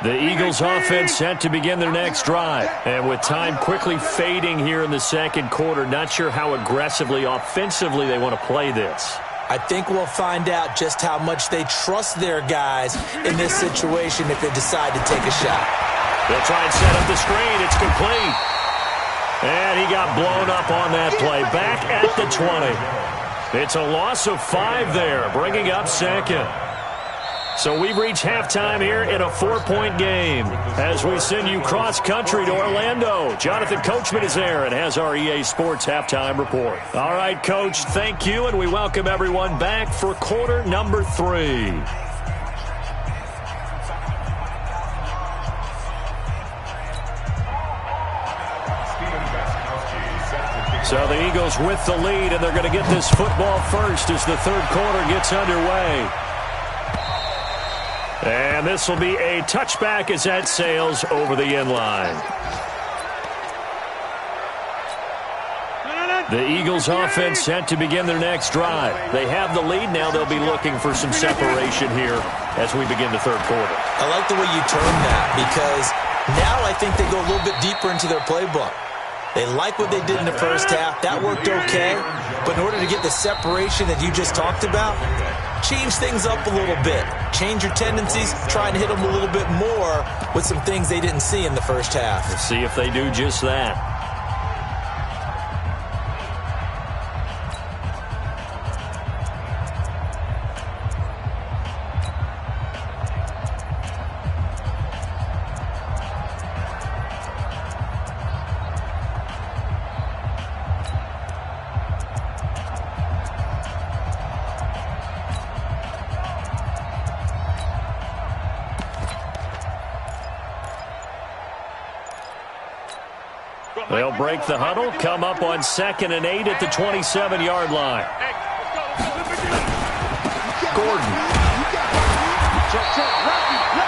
The Eagles offense set to begin their next drive. And with time quickly fading here in the second quarter, not sure how aggressively, offensively they want to play this. I think we'll find out just how much they trust their guys in this situation if they decide to take a shot. They'll try and set up the screen. It's complete. And he got blown up on that play. Back at the 20. It's a loss of 5 there, bringing up second. So we've reached halftime here in a 4-point game as we send you cross-country to Orlando. Jonathan Coachman is there and has our EA Sports halftime report. All right, Coach, thank you, and we welcome everyone back for quarter number 3. So the Eagles with the lead, and they're going to get this football first as the third quarter gets underway. And this will be a touchback as that sails over the end line. The Eagles offense set to begin their next drive. They have the lead now. They'll be looking for some separation here as we begin the third quarter. I like the way you term that because now I think they go a little bit deeper into their playbook. They like what they did in the first half. That worked okay. But in order to get the separation that you just talked about, change things up a little bit. Change your tendencies. Try and hit them a little bit more with some things they didn't see in the first half. We'll see if they do just that. They'll break the huddle, come up on 2nd and 8 at the 27-yard line. Gordon.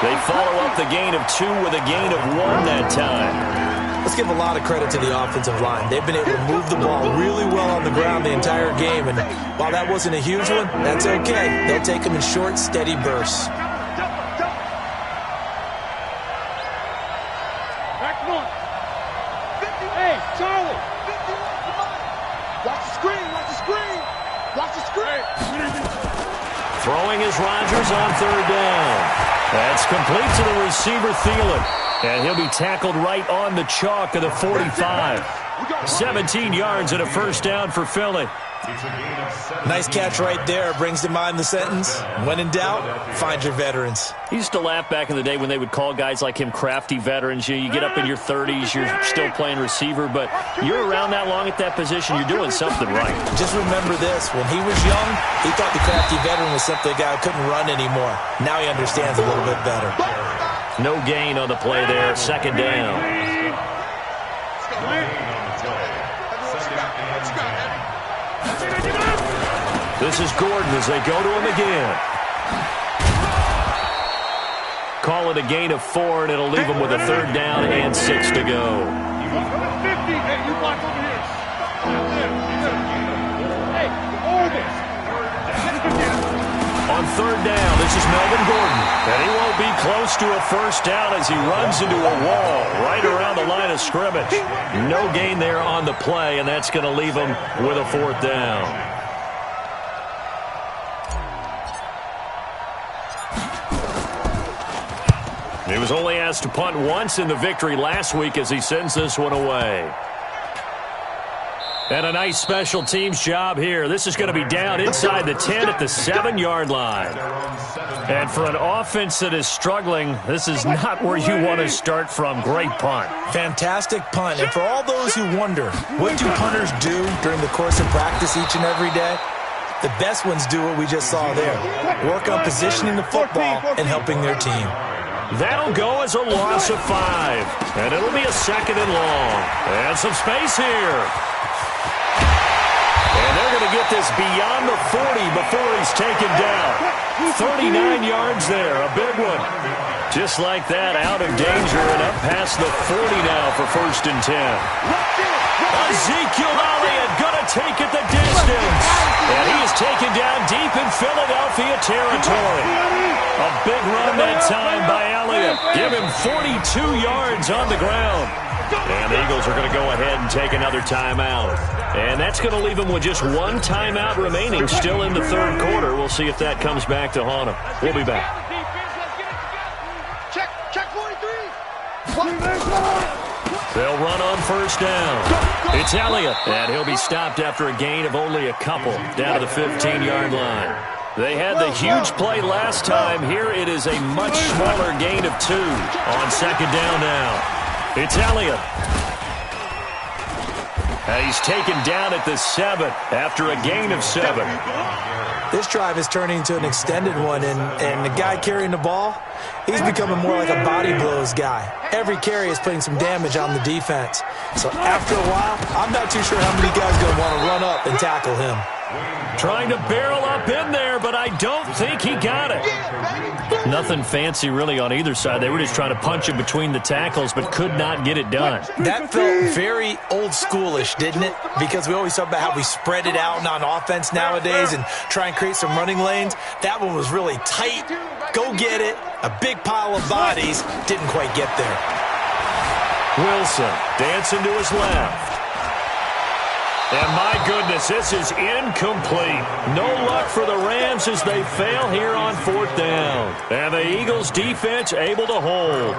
They follow up the gain of 2 with a gain of 1 that time. Let's give a lot of credit to the offensive line. They've been able to move the ball really well on the ground the entire game, and while that wasn't a huge one, that's okay. They'll take them in short, steady bursts. Throwing is Rodgers on 3rd down. That's complete to the receiver, Thielen. And he'll be tackled right on the chalk of the 45. 17 yards and a first down for Philly. Nice catch right there. Brings to mind the sentence, when in doubt, find your veterans. He used to laugh back in the day when they would call guys like him crafty veterans. You get up in your 30s, you're still playing receiver, but you're around that long at that position, you're doing something right. Just remember this. When he was young, he thought the crafty veteran was simply a guy who couldn't run anymore. Now he understands a little bit better. No gain on the play there. 2nd down. This is Gordon as they go to him again. Call it a gain of 4, and it'll leave him with a 3rd down and 6 to go. On 3rd down, this is Melvin Gordon. And he won't be close to a first down as he runs into a wall right around the line of scrimmage. No gain there on the play, and that's going to leave him with a 4th down. He was only asked to punt once in the victory last week as he sends this one away. And a nice special teams job here. This is going to be down inside the 10 at the 7-yard line. And for an offense that is struggling, this is not where you want to start from. Great punt. Fantastic punt. And for all those who wonder, what do punters do during the course of practice each and every day? The best ones do what we just saw there. Work on positioning the football and helping their team. That'll go as a loss of 5. And it'll be a 2nd and long. And some space here. And they're going to get this beyond the 40 before he's taken down. 39 yards there, a big one. Just like that, out of danger and up past the 40 now for 1st and 10. Ezekiel Elliott going to take it the distance. And he is taken down deep in Philadelphia territory. A big run that time by Elliott. Give him 42 yards on the ground. And the Eagles are going to go ahead and take another timeout. And that's going to leave them with just one timeout remaining still in the third quarter. We'll see if that comes back to haunt them. We'll be back. Check 43. They'll run on first down. It's Elliott, and he'll be stopped after a gain of only a couple down to the 15-yard line. They had the huge play last time. Here it is a much smaller gain of 2 on second down now. It's Elliott. And he's taken down at the 7 after a gain of 7. This drive is turning into an extended one, and the guy carrying the ball, he's becoming more like a body blows guy. Every carry is putting some damage on the defense. So after a while, I'm not too sure how many guys are going to want to run up and tackle him. Trying to barrel up in there, but I don't think he got it. Nothing fancy really on either side. They were just trying to punch him between the tackles, but could not get it done. That felt very old schoolish, didn't it? Because we always talk about how we spread it out on offense nowadays and try and create some running lanes. That one was really tight. Go get it. A big pile of bodies. Didn't quite get there. Wilson dancing to his left. And my goodness, this is incomplete. No luck for the Rams as they fail here on fourth down. And the Eagles defense able to hold.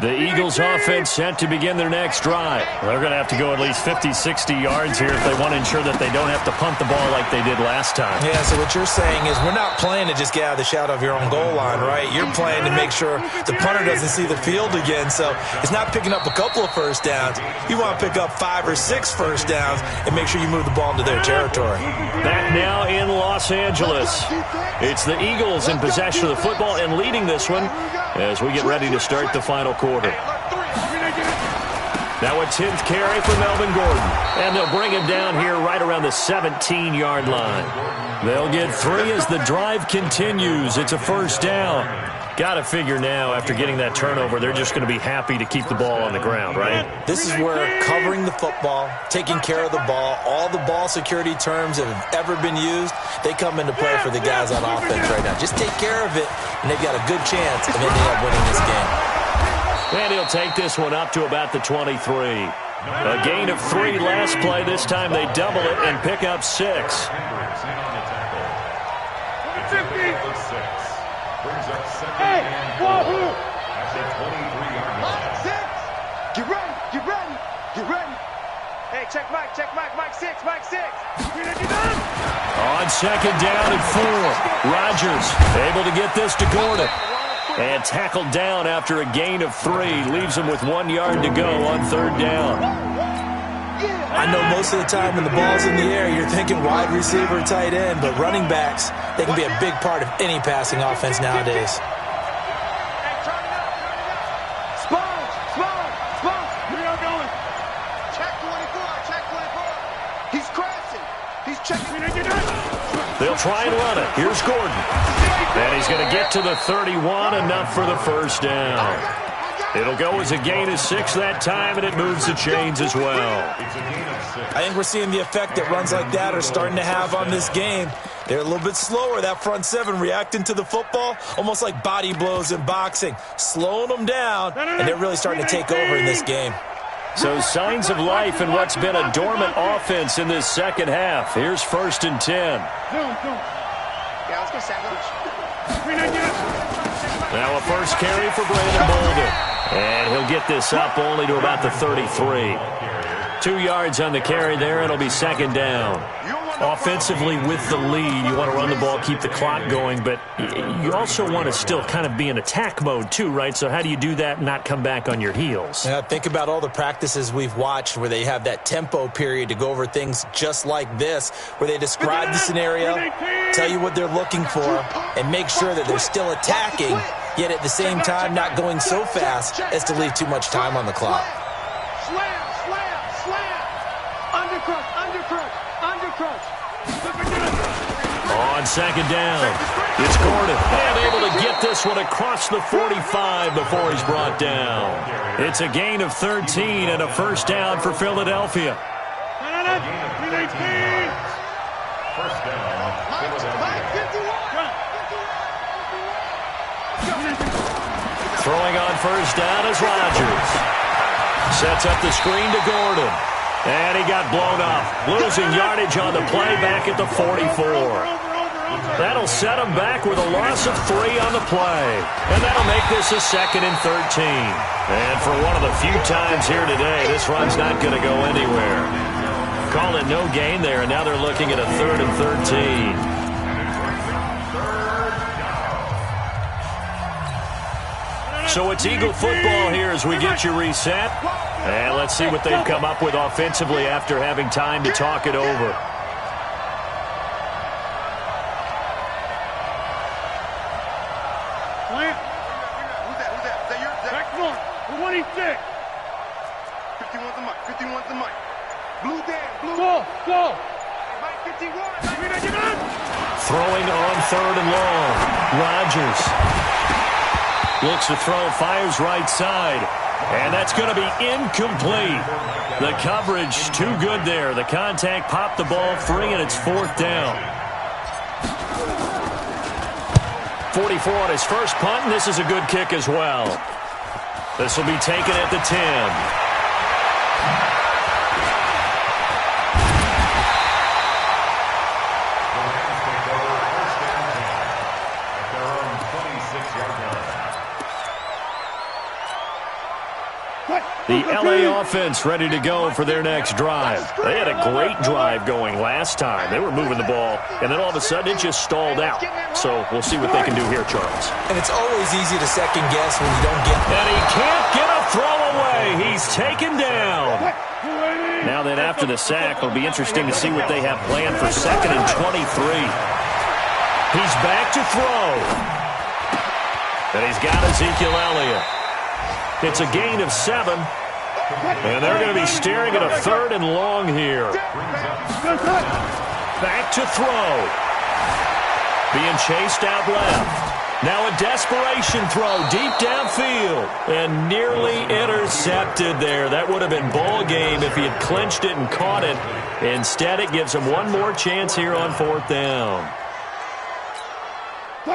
The Eagles offense set to begin their next drive. They're going to have to go at least 50, 60 yards here if they want to ensure that they don't have to punt the ball like they did last time. Yeah, so what you're saying is we're not playing to just get out of the shadow of your own goal line, right? You're playing to make sure the punter doesn't see the field again. So it's not picking up a couple of first downs. You want to pick up 5 or 6 first downs and make sure you move the ball into their territory. Back now in Los Angeles. It's the Eagles in possession of the football and leading this one as we get ready to start the final quarter. Now a 10th carry for Melvin Gordon. And they'll bring him down here right around the 17-yard line. They'll get 3 as the drive continues. It's a first down. Got to figure now, after getting that turnover, they're just going to be happy to keep the ball on the ground, right? This is where covering the football, taking care of the ball, all the ball security terms that have ever been used, they come into play for the guys on offense right now. Just take care of it, and they've got a good chance of ending up winning this game. And he'll take this one up to about the 23. A gain of 3 last play. This time they double it and pick up 6. Hey, wahoo! Get ready. Hey, check Mike, Mike 6. On second down and 4. Rodgers able to get this to Gordon. And tackled down after a gain of 3. Leaves him with 1 yard to go on third down. I know most of the time when the ball's in the air, you're thinking wide receiver, tight end, but running backs, they can be a big part of any passing offense nowadays. Sponge. Where y'all going? Check 24. He's crashing. He's checking. They'll try and run it. Here's Gordon. And he's going to get to the 31, enough for the first down. It'll go as a gain of 6 that time, and it moves the chains as well. I think we're seeing the effect that runs like that are starting to have on this game. They're a little bit slower, that front 7, reacting to the football, almost like body blows in boxing, slowing them down, and they're really starting to take over in this game. So signs of life in what's been a dormant offense in this second half. Here's 1st and 10. Yeah, let's go sandwich. Now a first carry for Brandon Bolden. And he'll get this up only to about the 33. 2 yards on the carry there. It'll be second down. Offensively with the lead, you want to run the ball, keep the clock going, but you also want to still kind of be in attack mode too, right? So how do you do that and not come back on your heels? Yeah, think about all the practices we've watched where they have that tempo period to go over things just like this, where they describe the scenario, tell you what they're looking for, and make sure that they're still attacking, yet at the same time not going so fast as to leave too much time on the clock. Slam. Undercrunch. On second down, it's Gordon. And able to get this one across the 45 before he's brought down. It's a gain of 13 and a first down for Philadelphia. First down. Mike, 51. Throwing on first down is Rodgers. Sets up the screen to Gordon. And he got blown up. Losing yardage on the play back at the 44. That'll set him back with a loss of 3 on the play. And that'll make this a 2nd and 13. And for one of the few times here today, this run's not going to go anywhere. Call it no gain there, and now they're looking at a 3rd and 13. So it's Eagle football here as we get you reset. And let's see what they've come up with offensively after having time to talk it over. Who's that? Is that yours? Back one. 26. 51's the mic. 51's the mic. Blue down. Blue. Go. Mike 51. Throwing on 3rd and long. Rodgers looks to throw, fires right side. And that's going to be incomplete. The coverage too good there. The contact popped the ball free, and it's 4th down. 44 on his first punt, and this is a good kick as well. This will be taken at the 10. The LA offense ready to go for their next drive. They had a great drive going last time. They were moving the ball, and then all of a sudden it just stalled out. So we'll see what they can do here, Charles. And it's always easy to second guess when you don't get that. And he can't get a throw away. He's taken down. Now then, after the sack, it'll be interesting to see what they have planned for 2nd and 23. He's back to throw. And he's got Ezekiel Elliott. It's a gain of 7. And they're going to be staring at a 3rd and long here. Back to throw. Being chased out left. Now a desperation throw deep downfield. And nearly intercepted there. That would have been ball game if he had clinched it and caught it. Instead, it gives him one more chance here on 4th down.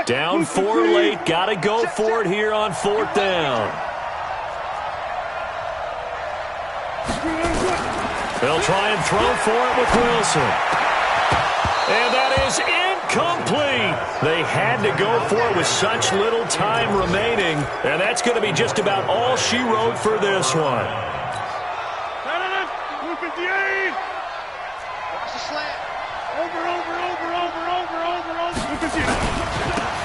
Down 4 late. Got to go for it here on 4th down. They'll try and throw for it with Wilson. And that is incomplete. They had to go for it with such little time remaining. And that's going to be just about all she wrote for this one. Watch the slant.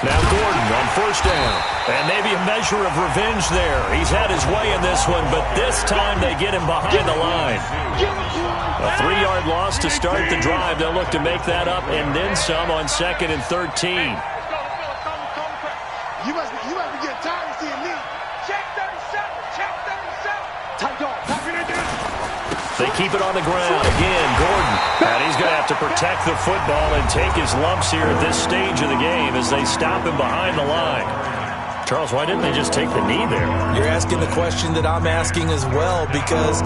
Now Gordon on first down. And maybe a measure of revenge there. He's had his way in this one, but this time they get him behind the line. A 3-yard loss to start the drive. They'll look to make that up and then some on 2nd and 13. You must be getting tired of seeing me. Check 37. Check 37. Tight dog. They keep it on the ground. Again, Gordon. And he's going to have to protect the football and take his lumps here at this stage of the game as they stop him behind the line. Charles, why didn't they just take the knee there? You're asking the question that I'm asking as well, because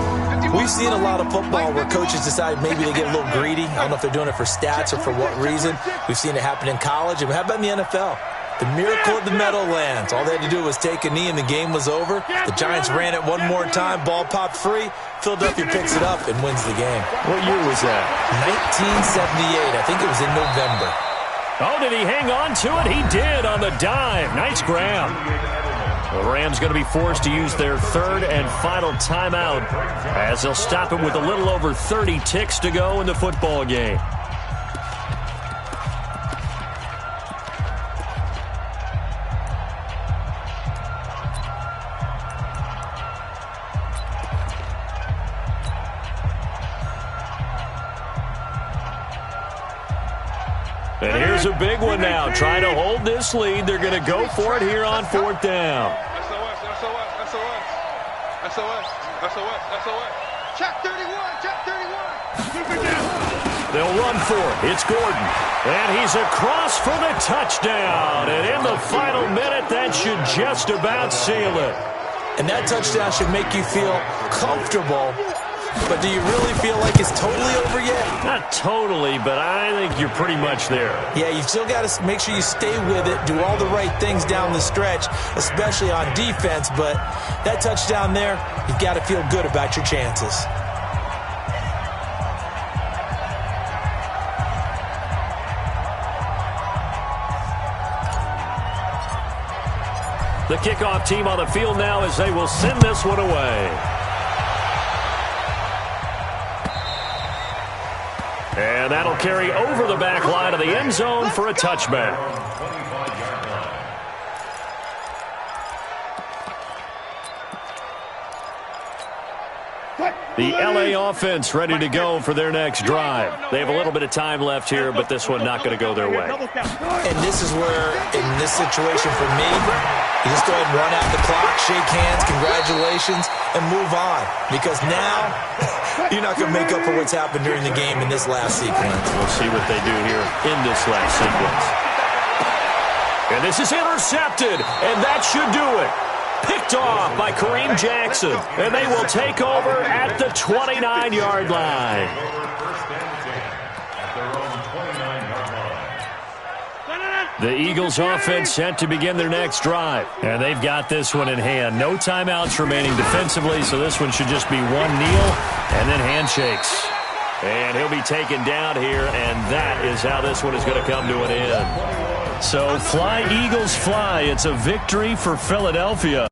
we've seen a lot of football where coaches decide maybe they get a little greedy. I don't know if they're doing it for stats or for what reason. We've seen it happen in college. And how about in the NFL? The miracle of the Meadowlands. All they had to do was take a knee and the game was over. The Giants ran it one more time. Ball popped free. Philadelphia picks it up and wins the game. What year was that? 1978. I think it was in November. Oh, did he hang on to it? He did on the dive. Nice grab. The Rams going to be forced to use their 3rd and final timeout as they'll stop it with a little over 30 ticks to go in the football game. And here's a big one now. Trying to hold this lead. They're going to go for it here on 4th down. Check 31. Check 31. They'll run for it. It's Gordon. And he's across for the touchdown. And in the final minute, that should just about seal it. And that touchdown should make you feel comfortable but do you really feel like it's totally over yet? Not totally, but I think you're pretty much there. Yeah, you still got to make sure you stay with it, do all the right things down the stretch, especially on defense, but that touchdown there, you've got to feel good about your chances. The kickoff team on the field now as they will send this one away. And that'll carry over the back line of the end zone for a touchback. The LA offense ready to go for their next drive. They have a little bit of time left here, but this one not going to go their way. And this is where, in this situation for me, you just go ahead and run out the clock, shake hands, congratulations, and move on. Because now, you're not going to make up for what's happened during the game in this last sequence. We'll see what they do here in this last sequence. And this is intercepted, and that should do it. Picked off by Kareem Jackson, and they will take over at the 29-yard line. The Eagles offense set to begin their next drive, and they've got this one in hand. No timeouts remaining defensively, so this one should just be one kneel and then handshakes. And he'll be taken down here, and that is how this one is going to come to an end. So fly, Eagles, fly. It's a victory for Philadelphia.